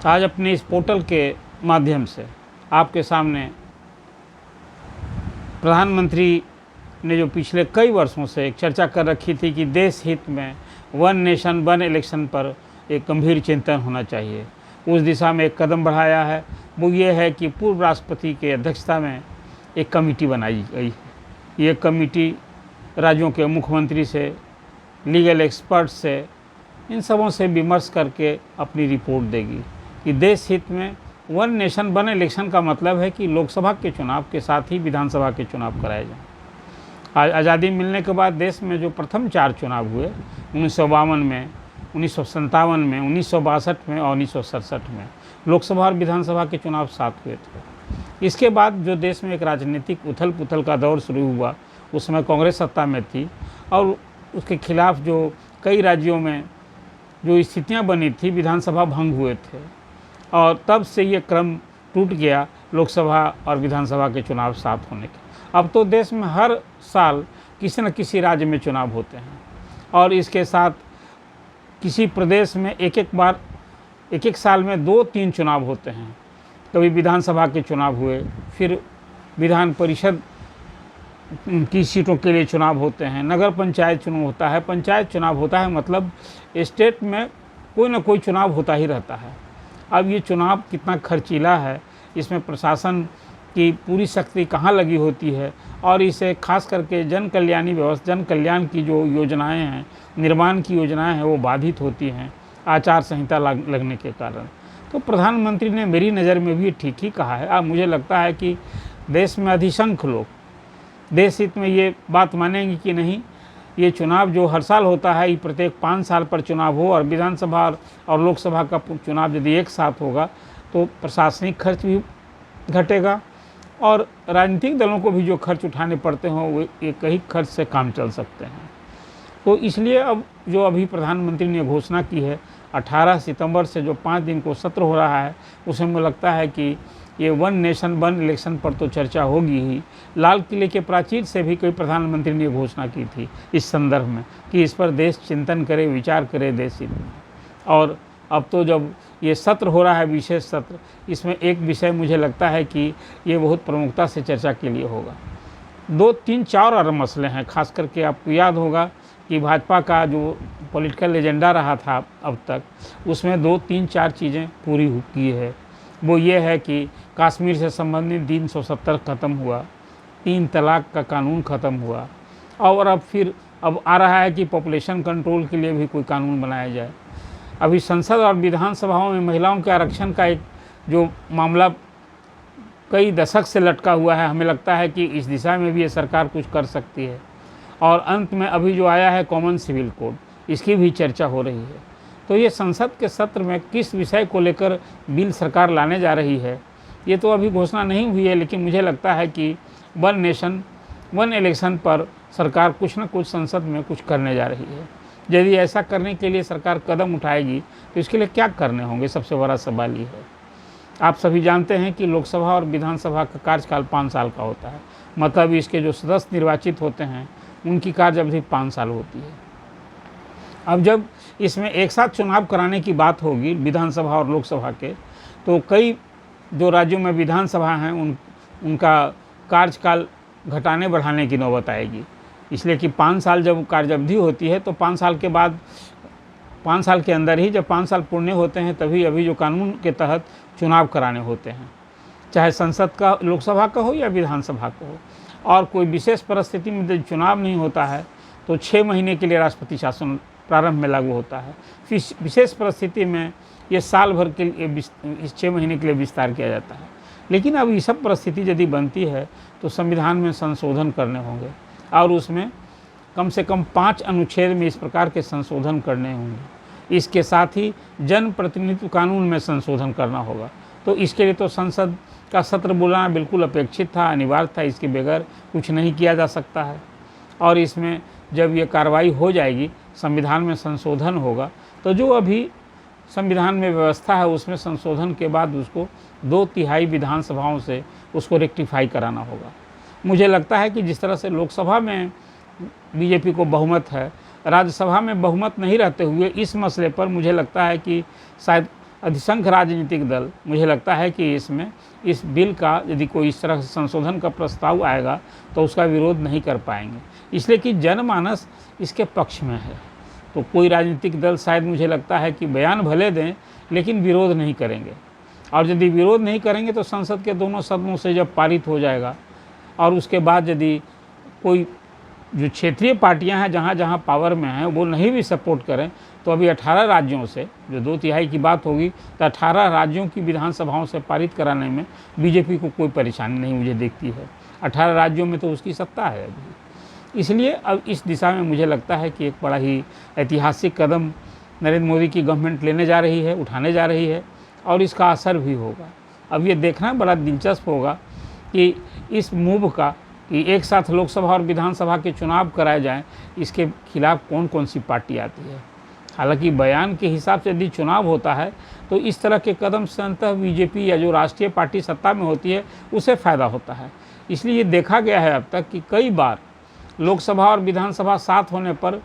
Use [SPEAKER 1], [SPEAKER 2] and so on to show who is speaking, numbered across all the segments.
[SPEAKER 1] आज अपने इस पोर्टल के माध्यम से आपके सामने प्रधानमंत्री ने जो पिछले कई वर्षों से एक चर्चा कर रखी थी कि देश हित में वन नेशन वन इलेक्शन पर एक गंभीर चिंतन होना चाहिए, उस दिशा में एक कदम बढ़ाया है। वो ये है कि पूर्व राष्ट्रपति की अध्यक्षता में एक कमेटी बनाई गई। ये कमेटी राज्यों के मुख्यमंत्री से, लीगल एक्सपर्ट से, इन सबों से विमर्श करके अपनी रिपोर्ट देगी कि देश हित में वन नेशन वन इलेक्शन का मतलब है कि लोकसभा के चुनाव के साथ ही विधानसभा के चुनाव कराए जाएं। आज आज़ादी मिलने के बाद देश में जो प्रथम 4 चुनाव हुए 1952 में, 1957 में, 1962 में और 1967 में, लोकसभा और विधानसभा के चुनाव साथ हुए थे। इसके बाद जो देश में एक राजनीतिक उथल पुथल का दौर शुरू हुआ, उसमें कांग्रेस सत्ता में थी और उसके खिलाफ जो कई राज्यों में जो स्थितियां बनी थी, विधानसभा भंग हुए थे और तब से ये क्रम टूट गया लोकसभा और विधानसभा के चुनाव साथ होने के। अब तो देश में हर साल किसी न किसी राज्य में चुनाव होते हैं और इसके साथ किसी प्रदेश में एक साल में 2-3 चुनाव होते हैं। कभी विधानसभा के चुनाव हुए, फिर विधान परिषद की सीटों के लिए चुनाव होते हैं, नगर पंचायत चुनाव होता है, पंचायत चुनाव होता है, मतलब स्टेट में कोई ना कोई चुनाव होता ही रहता है। अब ये चुनाव कितना खर्चीला है, इसमें प्रशासन की पूरी शक्ति कहाँ लगी होती है और इसे खास करके जन कल्याण की जो योजनाएं हैं, निर्माण की योजनाएं हैं, वो बाधित होती हैं आचार संहिता लगने के कारण। तो प्रधानमंत्री ने मेरी नज़र में भी ठीक ही कहा है। अब मुझे लगता है कि देश में अधिसंख्य लोग देश हित में ये बात मानेंगे कि नहीं, ये चुनाव जो हर साल होता है, ये प्रत्येक 5 साल पर चुनाव हो और विधानसभा और लोकसभा का चुनाव यदि एक साथ होगा तो प्रशासनिक खर्च भी घटेगा और राजनीतिक दलों को भी जो खर्च उठाने पड़ते हों वो एक ही खर्च से काम चल सकते हैं। तो इसलिए अब जो अभी प्रधानमंत्री ने घोषणा की है, 18 सितंबर से जो 5 दिन को सत्र हो रहा है, उसमें मुझे लगता है कि ये वन नेशन वन इलेक्शन पर तो चर्चा होगी ही। लाल किले के प्राचीर से भी कोई प्रधानमंत्री ने घोषणा की थी इस संदर्भ में कि इस पर देश चिंतन करे, विचार करे देश हित में। और अब तो जब ये सत्र हो रहा है, विशेष सत्र, इसमें एक विषय मुझे लगता है कि ये बहुत प्रमुखता से चर्चा के लिए होगा। 2-3-4 और मसले हैं, खास करके आपको याद होगा कि भाजपा का जो पॉलिटिकल एजेंडा रहा था अब तक, उसमें 2-3-4 चीज़ें पूरी की है। वो ये है कि कश्मीर से संबंधित 370 ख़त्म हुआ, 3 तलाक का कानून ख़त्म हुआ और अब आ रहा है कि पॉपुलेशन कंट्रोल के लिए भी कोई कानून बनाया जाए। अभी संसद और विधानसभाओं में महिलाओं के आरक्षण का एक जो मामला कई दशक से लटका हुआ है, हमें लगता है कि इस दिशा में भी ये सरकार कुछ कर सकती है। और अंत में अभी जो आया है कॉमन सिविल कोड, इसकी भी चर्चा हो रही है। तो ये संसद के सत्र में किस विषय को लेकर बिल सरकार लाने जा रही है, ये तो अभी घोषणा नहीं हुई है, लेकिन मुझे लगता है कि वन नेशन वन इलेक्शन पर सरकार कुछ न कुछ संसद में कुछ करने जा रही है। यदि ऐसा करने के लिए सरकार कदम उठाएगी तो इसके लिए क्या करने होंगे, सबसे बड़ा सवाल ये है। आप सभी जानते हैं कि लोकसभा और विधानसभा का कार्यकाल 5 साल का होता है, मतलब इसके जो सदस्य निर्वाचित होते हैं उनकी कार्य अवधि 5 साल होती है। अब जब इसमें एक साथ चुनाव कराने की बात होगी विधानसभा और लोकसभा के, तो कई जो राज्यों में विधानसभा हैं उनका कार्यकाल घटाने बढ़ाने की नौबत आएगी, इसलिए कि 5 साल जब कार्यावधि होती है तो 5 साल के बाद 5 साल के अंदर ही जब 5 साल पूर्ण होते हैं तभी अभी जो कानून के तहत चुनाव कराने होते हैं, चाहे संसद का, लोकसभा का हो या विधानसभा का हो। और कोई विशेष परिस्थिति में जब चुनाव नहीं होता है तो 6 महीने के लिए राष्ट्रपति शासन प्रारंभ में लागू होता है। फिर विशेष परिस्थिति में ये साल भर के लिए इस 6 महीने के लिए विस्तार किया जाता है। लेकिन अब ये सब परिस्थिति यदि बनती है तो संविधान में संशोधन करने होंगे और उसमें कम से कम 5 अनुच्छेद में इस प्रकार के संशोधन करने होंगे। इसके साथ ही जन प्रतिनिधित्व कानून में संशोधन करना होगा। तो इसके लिए तो संसद का सत्र बुलाना बिल्कुल अपेक्षित था, अनिवार्य था, इसके बगैर कुछ नहीं किया जा सकता है। और इसमें जब ये कार्रवाई हो जाएगी, संविधान में संशोधन होगा, तो जो अभी संविधान में व्यवस्था है उसमें संशोधन के बाद उसको 2/3 विधानसभाओं से उसको रेक्टिफाई कराना होगा। मुझे लगता है कि जिस तरह से लोकसभा में बीजेपी को बहुमत है, राज्यसभा में बहुमत नहीं रहते हुए इस मसले पर मुझे लगता है कि शायद अधिसंख्य राजनीतिक दल, मुझे लगता है कि इसमें इस बिल का यदि कोई इस तरह से संशोधन का प्रस्ताव आएगा तो उसका विरोध नहीं कर पाएंगे, इसलिए कि जनमानस इसके पक्ष में है। तो कोई राजनीतिक दल शायद मुझे लगता है कि बयान भले दें लेकिन विरोध नहीं करेंगे, और यदि विरोध नहीं करेंगे तो संसद के दोनों सदनों से जब पारित हो जाएगा और उसके बाद यदि कोई जो क्षेत्रीय पार्टियां हैं जहां जहां पावर में हैं वो नहीं भी सपोर्ट करें तो अभी 18 राज्यों से जो 2/3 की बात होगी तो 18 राज्यों की विधानसभाओं से पारित कराने में बीजेपी को कोई परेशानी नहीं मुझे दिखती है। 18 राज्यों में तो उसकी सत्ता है अभी। इसलिए अब इस दिशा में मुझे लगता है कि एक बड़ा ही ऐतिहासिक कदम नरेंद्र मोदी की गवर्नमेंट लेने जा रही है, उठाने जा रही है, और इसका असर भी होगा। अब ये देखना बड़ा दिलचस्प होगा कि इस मूव का कि एक साथ लोकसभा और विधानसभा के चुनाव कराए जाएं, इसके खिलाफ कौन कौन सी पार्टी आती है। हालांकि बयान के हिसाब से यदि चुनाव होता है तो इस तरह के कदम से अंततः बीजेपी या जो राष्ट्रीय पार्टी सत्ता में होती है उसे फ़ायदा होता है। इसलिए ये देखा गया है अब तक कि कई बार लोकसभा और विधानसभा साथ होने पर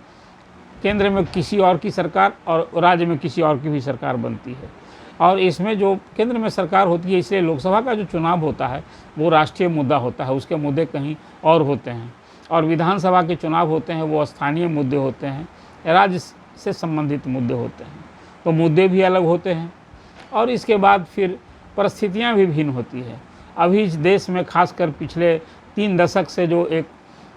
[SPEAKER 1] केंद्र में किसी और की सरकार और राज्य में किसी और की भी सरकार बनती है, और इसमें जो केंद्र में सरकार होती है इसलिए लोकसभा का जो चुनाव होता है वो राष्ट्रीय मुद्दा होता है, उसके मुद्दे कहीं और होते हैं, और विधानसभा के चुनाव होते हैं वो स्थानीय मुद्दे होते हैं, राज्य से संबंधित मुद्दे होते हैं। तो मुद्दे भी अलग होते हैं और इसके बाद फिर परिस्थितियां भी भिन्न होती है। अभी इस देश में खासकर पिछले 3 दशक से जो एक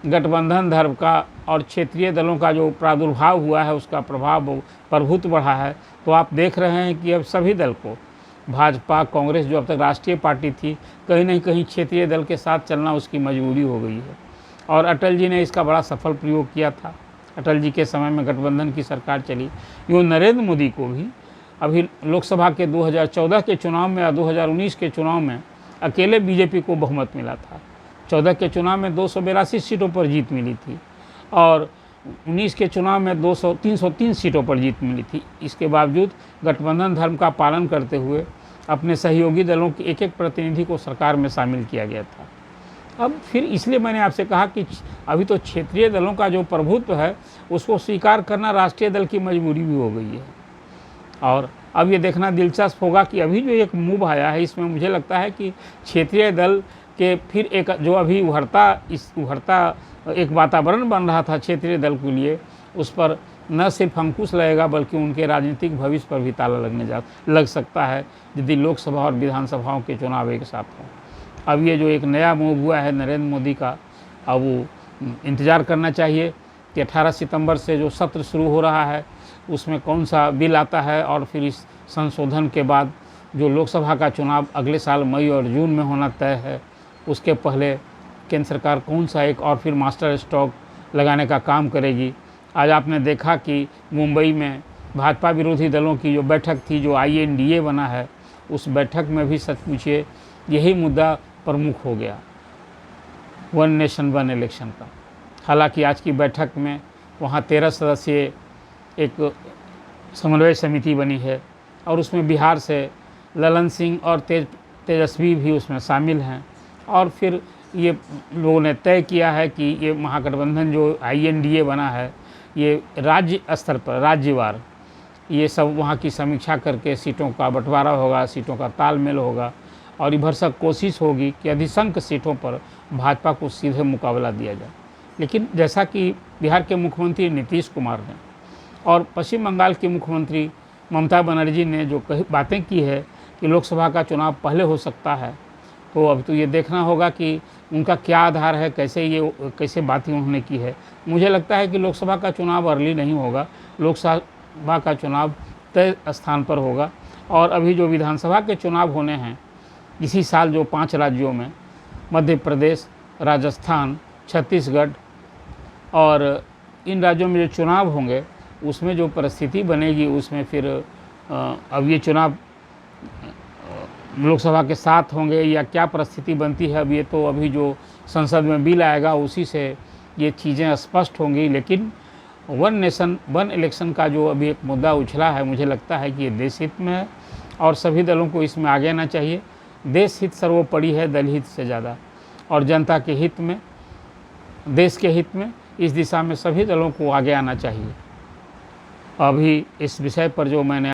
[SPEAKER 1] गठबंधन धर्म का और क्षेत्रीय दलों का जो प्रादुर्भाव हुआ है उसका प्रभुत्व बढ़ा है। तो आप देख रहे हैं कि अब सभी दल को, भाजपा, कांग्रेस जो अब तक राष्ट्रीय पार्टी थी, कहीं न कहीं क्षेत्रीय दल के साथ चलना उसकी मजबूरी हो गई है। और अटल जी ने इसका बड़ा सफल प्रयोग किया था। अटल जी के समय में गठबंधन की सरकार चली। यूँ नरेंद्र मोदी को भी अभी लोकसभा के 2014 के चुनाव में या 2019 के चुनाव में अकेले बीजेपी को बहुमत मिला था। 14 के चुनाव में 282 सीटों पर जीत मिली थी और 19 के चुनाव में 303 सीटों पर जीत मिली थी। इसके बावजूद गठबंधन धर्म का पालन करते हुए अपने सहयोगी दलों के एक प्रतिनिधि को सरकार में शामिल किया गया था। अब फिर इसलिए मैंने आपसे कहा कि अभी तो क्षेत्रीय दलों का जो प्रभुत्व है उसको स्वीकार करना राष्ट्रीय दल की मजबूरी भी हो गई है। और अब ये देखना दिलचस्प होगा कि अभी जो एक मूव आया है इसमें मुझे लगता है कि क्षेत्रीय दल के फिर एक जो अभी उभरता एक वातावरण बन रहा था क्षेत्रीय दल के लिए, उस पर न सिर्फ अंकुश लगेगा बल्कि उनके राजनीतिक भविष्य पर भी ताला लग सकता है यदि लोकसभा और विधानसभाओं के चुनाव एक साथ हों। अब ये जो एक नया मूव हुआ है नरेंद्र मोदी का, अब वो इंतज़ार करना चाहिए कि 18 सितंबर से जो सत्र शुरू हो रहा है उसमें कौन सा बिल आता है, और फिर इस संशोधन के बाद जो लोकसभा का चुनाव अगले साल मई और जून में होना तय है, उसके पहले केंद्र सरकार कौन सा एक और फिर मास्टर स्ट्रोक लगाने का काम करेगी। आज आपने देखा कि मुंबई में भाजपा विरोधी दलों की जो बैठक थी, जो INDA बना है, उस बैठक में भी सच पूछिए यही मुद्दा प्रमुख हो गया, वन नेशन वन इलेक्शन का। हालांकि आज की बैठक में वहाँ 13 सदस्यीय एक समन्वय समिति बनी है और उसमें बिहार से ललन सिंह और तेजस्वी भी उसमें शामिल हैं। और फिर ये लोगों ने तय किया है कि ये महागठबंधन जो INDA बना है ये राज्य स्तर पर राज्यवार ये सब वहाँ की समीक्षा करके सीटों का बंटवारा होगा, सीटों का तालमेल होगा, और ये भरसक कोशिश होगी कि अधिसंख्य सीटों पर भाजपा को सीधे मुकाबला दिया जाए। लेकिन जैसा कि बिहार के मुख्यमंत्री नीतीश कुमार ने और पश्चिम बंगाल की मुख्यमंत्री ममता बनर्जी ने जो बातें की है कि लोकसभा का चुनाव पहले हो सकता है, तो अब तो ये देखना होगा कि उनका क्या आधार है, कैसे बातें उन्होंने की है। मुझे लगता है कि लोकसभा का चुनाव अर्ली नहीं होगा, लोकसभा का चुनाव तय स्थान पर होगा। और अभी जो विधानसभा के चुनाव होने हैं इसी साल, जो 5 राज्यों में मध्य प्रदेश, राजस्थान, छत्तीसगढ़, और इन राज्यों में जो चुनाव होंगे उसमें जो परिस्थिति बनेगी उसमें फिर अब ये चुनाव लोकसभा के साथ होंगे या क्या परिस्थिति बनती है, अब ये तो अभी जो संसद में बिल आएगा उसी से ये चीज़ें स्पष्ट होंगी। लेकिन वन नेशन वन इलेक्शन का जो अभी एक मुद्दा उछला है, मुझे लगता है कि ये देश हित में है और सभी दलों को इसमें आगे आना चाहिए। देश हित सर्वोपरि है दल हित से ज़्यादा, और जनता के हित में, देश के हित में इस दिशा में सभी दलों को आगे आना चाहिए। अभी इस विषय पर जो मैंने